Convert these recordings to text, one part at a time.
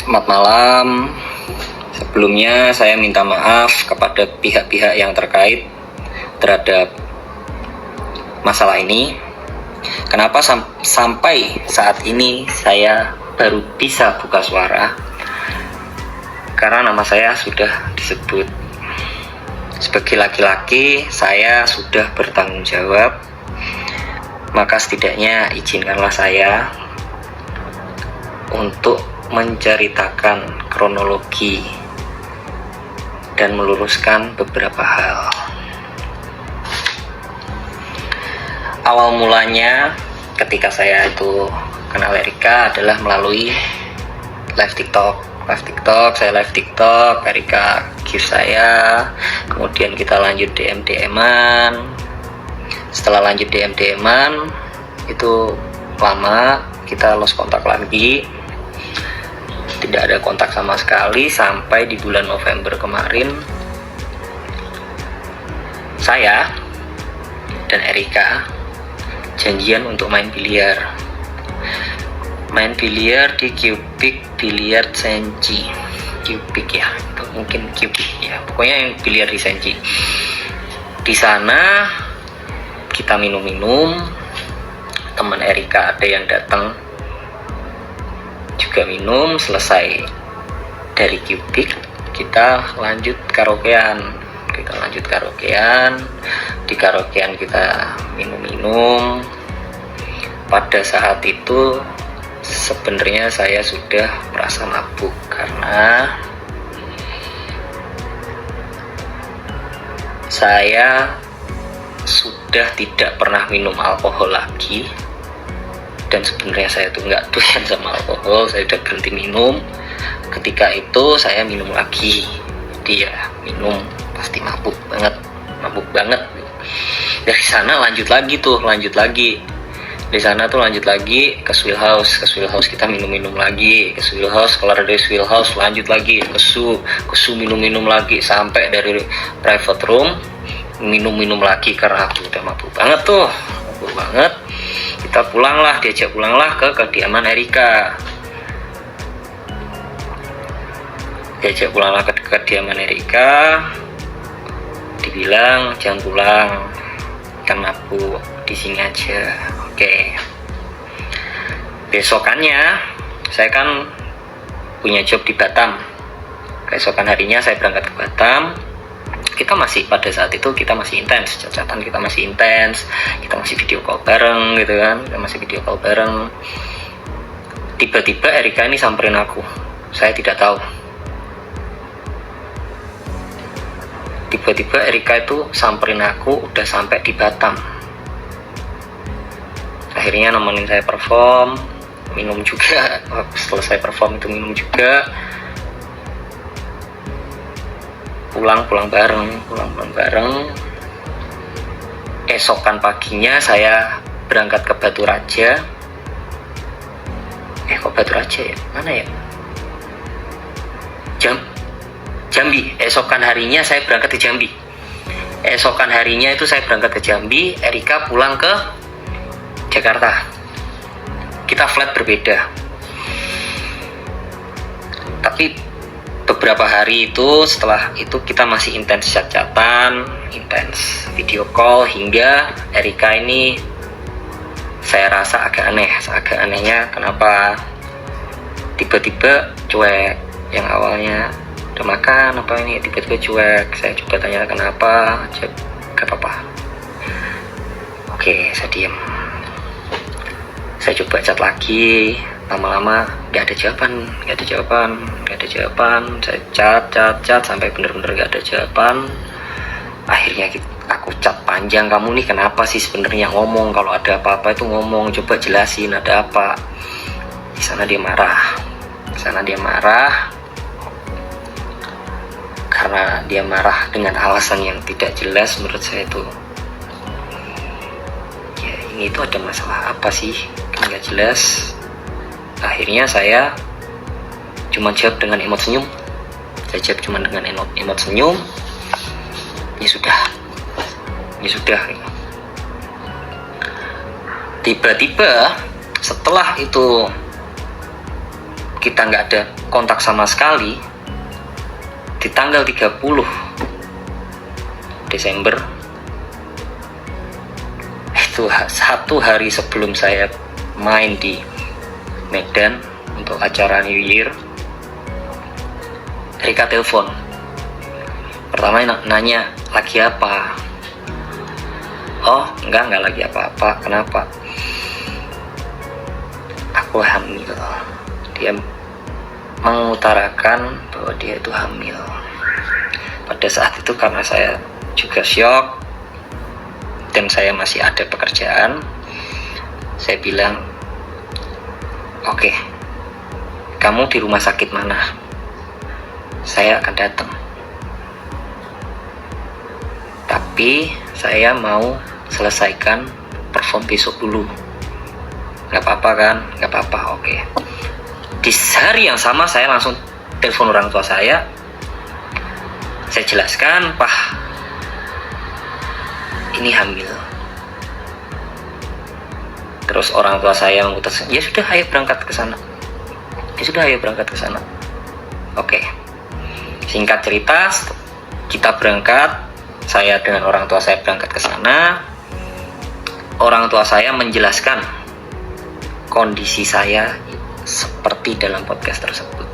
Selamat malam. Sebelumnya saya minta maaf kepada pihak-pihak yang terkait terhadap masalah ini. Kenapa sampai saat ini saya baru bisa buka suara? Karena nama saya sudah disebut. Sebagai laki-laki, saya sudah bertanggung jawab. Maka setidaknya izinkanlah saya untuk menceritakan kronologi dan meluruskan beberapa hal. Awal mulanya ketika saya itu kenal Erika adalah melalui live TikTok. Saya live TikTok, Erika give saya, kemudian kita lanjut DM-an. Setelah lanjut DM-an itu lama, kita lost kontak lagi. Tidak ada kontak sama sekali sampai di bulan November kemarin saya dan Erika janjian untuk main biliar di Cubic Billiard Senji. Cubic ya, itu mungkin Cubic ya, pokoknya yang biliar di Senji. Di sana kita minum-minum, teman Erika ada yang datang juga minum. Selesai dari Cubic kita lanjut karaokean. Di karaokean kita minum-minum. Pada saat itu sebenarnya saya sudah merasa mabuk karena saya sudah tidak pernah minum alkohol lagi. Dan sebenarnya saya tuh nggak doyan sama alkohol, saya udah berhenti minum. Ketika itu saya minum lagi, dia minum pasti mabuk banget. Dari sana lanjut lagi. Di sana tuh lanjut lagi ke Swill House kita minum lagi. Ke Swill House, kelar dari Swill House lanjut lagi ke Su minum lagi sampai dari private room minum lagi karena aku udah mabuk banget. Kita diajak pulanglah ke kediaman Erika. Dibilang jangan pulang, kan mabuk, di sini aja. Oke. Besokannya saya kan punya job di Batam. Keesokan harinya saya berangkat ke Batam. Pada saat itu kita masih intens, catatan kita masih intens, kita masih video call bareng gitu kan, Tiba-tiba Erika ini samperin aku, saya tidak tahu. Tiba-tiba Erika itu samperin aku udah sampai di Batam. Akhirnya nemenin saya perform, minum juga. Selesai perform itu minum juga. Pulang bareng. Esokan paginya saya berangkat ke Batu Raja. Kok Batu Raja ya? Mana ya? Jambi. Esokan harinya saya berangkat ke Jambi. Erika pulang ke Jakarta. Kita flight berbeda. Tapi beberapa hari itu, setelah itu kita masih intens chat-chatan, intens video call, hingga Erika ini saya rasa agak aneh. Anehnya kenapa tiba-tiba cuek? Yang awalnya udah makan apa ini tiba-tiba cuek. Saya coba tanya kenapa, gak apa-apa. Oke, saya diam. Saya coba chat lagi, lama-lama gak ada jawaban. Saya chat sampai bener-bener gak ada jawaban. Akhirnya aku chat panjang, kamu nih kenapa sih sebenarnya, ngomong, kalau ada apa-apa itu ngomong, coba jelasin ada apa. Di sana dia marah. Karena dia marah dengan alasan yang tidak jelas. Menurut saya itu ya, ini itu ada masalah apa sih, kan gak jelas. Akhirnya saya cuma jawab dengan emot senyum. Ya sudah. Tiba-tiba setelah itu kita nggak ada kontak sama sekali, di tanggal 30 Desember itu, 1 hari sebelum saya main di Medan untuk acara New Year, Erika telepon. Pertama nanya, lagi apa? Oh, enggak lagi apa-apa. Kenapa? Aku hamil. Dia mengutarakan bahwa dia itu hamil. Pada saat itu karena saya juga syok dan saya masih ada pekerjaan, saya bilang, oke, kamu di rumah sakit mana? Saya akan datang. Tapi saya mau selesaikan perform besok dulu. Gak apa-apa kan? Gak apa-apa, oke. Di hari yang sama saya langsung telepon orang tua saya. Saya jelaskan, Pak, ini hamil. Terus orang tua saya memutuskan, ya sudah, ayo berangkat ke sana. Oke. Singkat cerita, kita berangkat. Saya dengan orang tua saya berangkat ke sana. Orang tua saya menjelaskan kondisi saya seperti dalam podcast tersebut.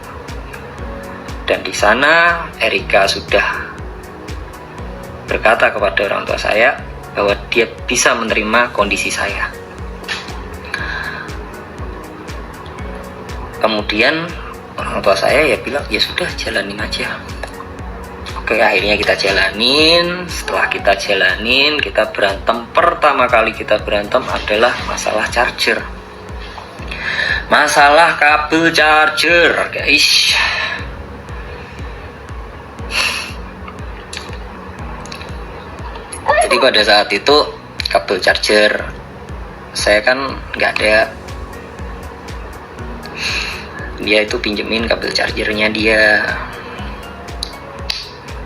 Dan di sana Erika sudah berkata kepada orang tua saya bahwa dia bisa menerima kondisi saya. Kemudian orang tua saya ya bilang, ya sudah, jalanin aja. Oke, akhirnya kita jalanin. Setelah kita jalanin, kita berantem. Pertama kali kita berantem adalah masalah charger, masalah kabel charger, guys. Jadi pada saat itu kabel charger saya kan nggak ada, dia itu pinjemin kabel chargernya dia,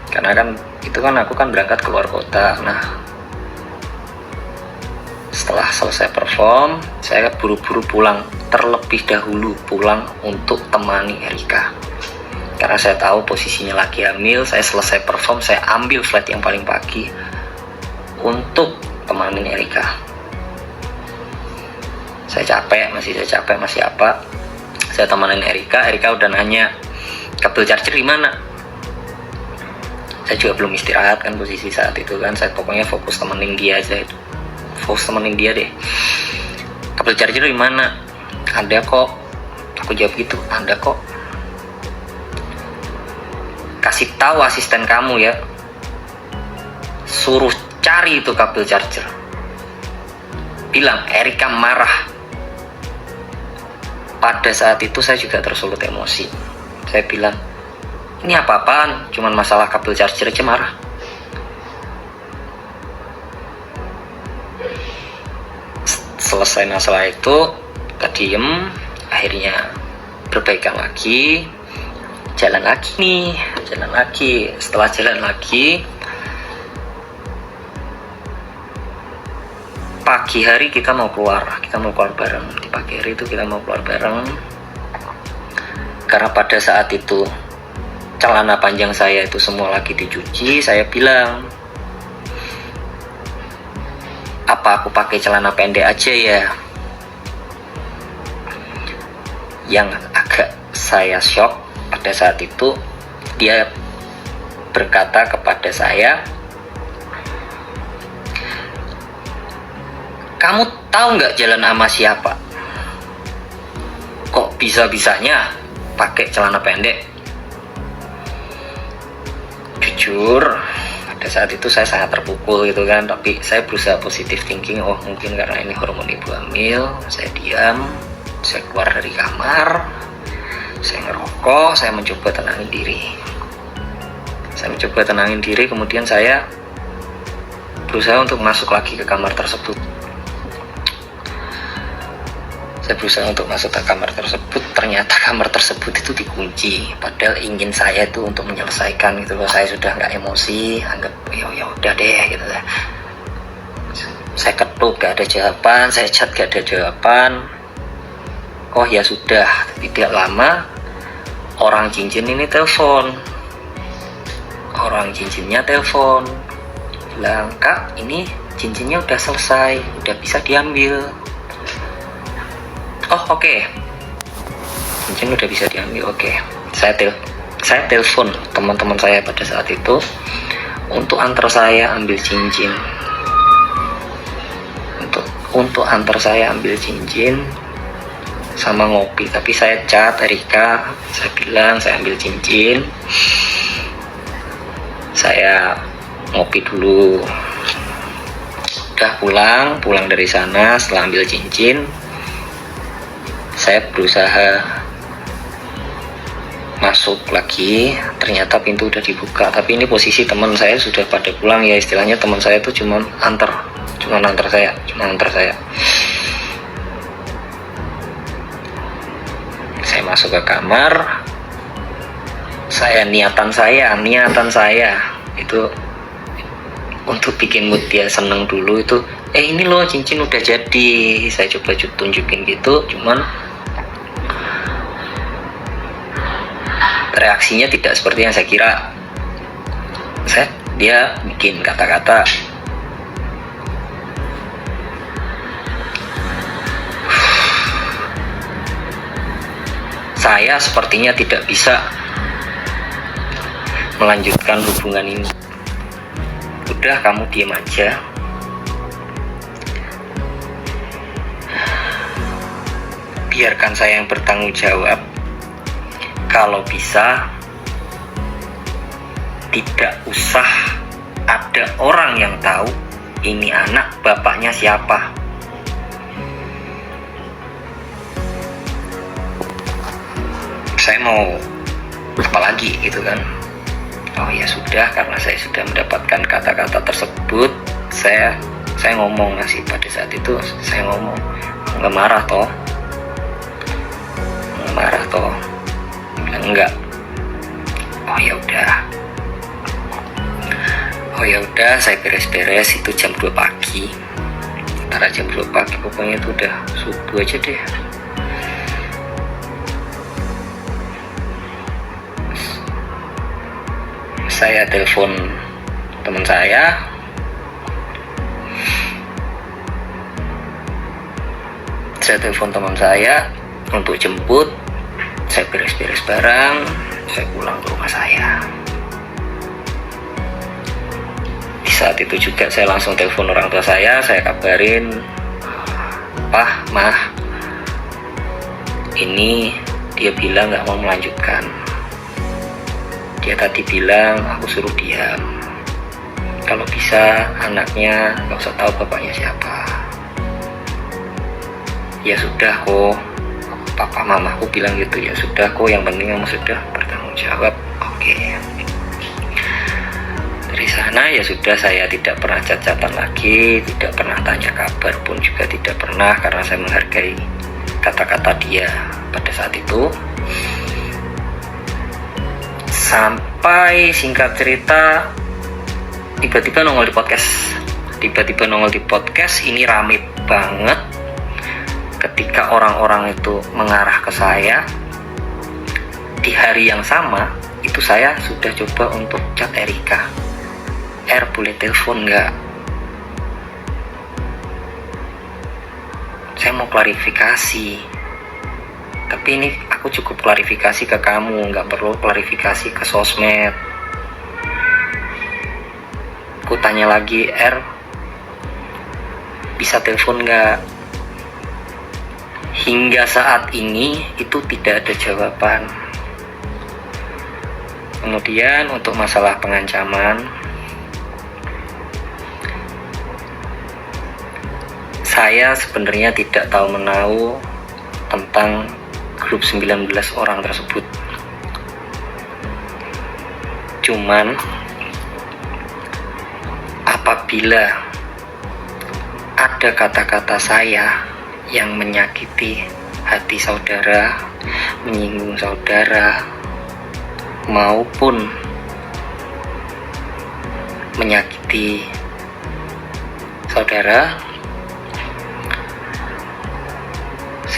karena kan itu kan aku kan berangkat keluar kota. Nah, setelah selesai perform, saya buru-buru pulang, terlebih dahulu pulang untuk temani Erika, karena saya tahu posisinya lagi hamil. Saya selesai perform, saya ambil flight yang paling pagi untuk temanin Erika. Saya capek masih apa, saya temanin Erika udah nanya, kabel charger di mana? Saya juga belum istirahat kan posisi saat itu kan, saya pokoknya fokus temenin dia aja, fokus temenin dia deh. Kabel charger di mana? Ada kok, aku jawab gitu, ada kok. Kasih tahu asisten kamu ya, suruh cari itu kabel charger. Bilang Erika marah. Pada saat itu saya juga tersulut emosi. Saya bilang, ini apa-apaan, cuman masalah kabel charger aja marah. Selesai masalah itu, kita diem. Akhirnya berbaikan lagi, jalan lagi. Setelah jalan lagi, pagi hari kita mau keluar bareng. Di pagi hari itu kita mau keluar bareng, karena pada saat itu celana panjang saya itu semua lagi dicuci. Saya bilang, apa aku pakai celana pendek aja ya? Yang agak saya shock pada saat itu, dia berkata kepada saya, kamu tahu nggak jalan sama siapa? Kok bisa-bisanya pakai celana pendek? Jujur, pada saat itu saya sangat terpukul gitu kan. Tapi saya berusaha positive thinking. Oh, mungkin karena ini hormon ibu hamil. Saya diam, saya keluar dari kamar, saya ngerokok, saya mencoba tenangin diri. Kemudian saya berusaha untuk masuk lagi ke kamar tersebut. Saya berusaha untuk masuk ke kamar tersebut, ternyata kamar tersebut itu dikunci. Padahal ingin saya itu untuk menyelesaikan gitu loh. Saya sudah nggak emosi, anggap ya udah deh gitu lah. Saya ketuk gak ada jawaban, saya chat gak ada jawaban. Oh ya sudah, tidak lama orang cincin ini telepon, orang cincinnya telepon bilang, "Kak, ini cincinnya udah selesai, udah bisa diambil." Oh oke, cincin udah bisa diambil, oke. Saya telepon teman-teman saya pada saat itu untuk antar saya ambil cincin, untuk antar saya ambil cincin sama ngopi. Tapi saya chat Erika, saya bilang saya ambil cincin, saya ngopi dulu. Udah pulang dari sana, setelah ambil cincin, saya berusaha masuk lagi, ternyata pintu udah dibuka. Tapi ini posisi teman saya sudah pada pulang ya, istilahnya teman saya itu cuma antar saya. Saya masuk ke kamar, niatan saya itu untuk bikin mood dia seneng dulu itu, ini loh cincin udah jadi. Saya coba tunjukin gitu, cuman reaksinya tidak seperti yang saya kira. Dia bikin kata-kata, "Saya sepertinya tidak bisa melanjutkan hubungan ini. Udah, kamu diam aja. Biarkan saya yang bertanggung jawab. Kalau bisa, tidak usah ada orang yang tahu ini anak bapaknya siapa." Saya mau apa lagi gitu kan. Oh ya sudah, karena saya sudah mendapatkan kata-kata tersebut, saya ngomong sih pada saat itu. Saya ngomong, nggak marah toh, bilang enggak. Oh ya udah, saya beres-beres itu jam 2 pagi. Antara jam 2 pagi pokoknya itu udah subuh aja deh. Saya telepon teman saya, untuk jemput. Saya beres-beres barang, saya pulang ke rumah saya. Di saat itu juga saya langsung telepon orang tua saya kabarin, "Pah, Mah, ini dia bilang nggak mau melanjutkan. Dia tadi bilang aku suruh diam. Kalau bisa anaknya nggak usah tahu bapaknya siapa." Ya sudah kok, papa mamaku bilang gitu. Ya sudah kok, yang penting kamu sudah bertanggung jawab. Oke. Dari sana ya sudah, saya tidak pernah chat-chatan lagi, tidak pernah tanya kabar pun juga tidak pernah, karena saya menghargai kata-kata dia pada saat itu. Sampai singkat cerita tiba-tiba nongol di podcast. Ini rame banget ketika orang-orang itu mengarah ke saya. Di hari yang sama itu saya sudah coba untuk chat Erika, boleh telepon nggak? Saya mau klarifikasi. Tapi ini aku cukup klarifikasi ke kamu, nggak perlu klarifikasi ke sosmed. Aku tanya lagi, bisa telepon nggak? Hingga saat ini itu tidak ada jawaban. Kemudian untuk masalah pengancaman, saya sebenarnya tidak tahu menahu tentang grup 19 orang tersebut. Cuman apabila ada kata-kata saya yang menyakiti hati saudara, menyinggung saudara, maupun menyakiti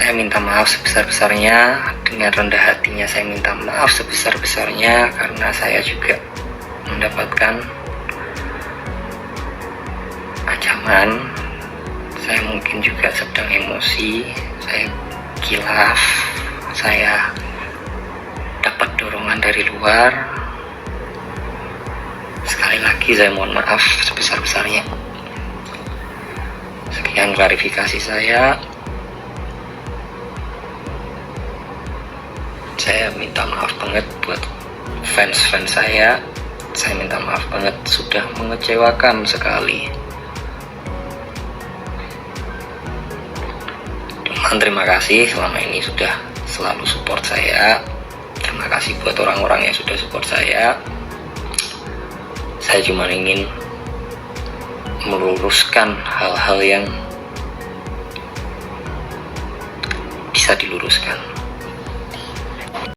Saya minta maaf sebesar-besarnya, dengan rendah hatinya saya minta maaf sebesar-besarnya, karena saya juga mendapatkan ancaman. Saya mungkin juga sedang emosi, saya kilaf, saya dapat dorongan dari luar. Sekali lagi saya mohon maaf sebesar-besarnya. Sekian klarifikasi saya. Saya minta maaf banget buat fans-fans saya. Saya minta maaf banget sudah mengecewakan sekali. Terima kasih selama ini sudah selalu support saya. Terima kasih buat orang-orang yang sudah support saya. Saya cuma ingin meluruskan hal-hal yang bisa diluruskan.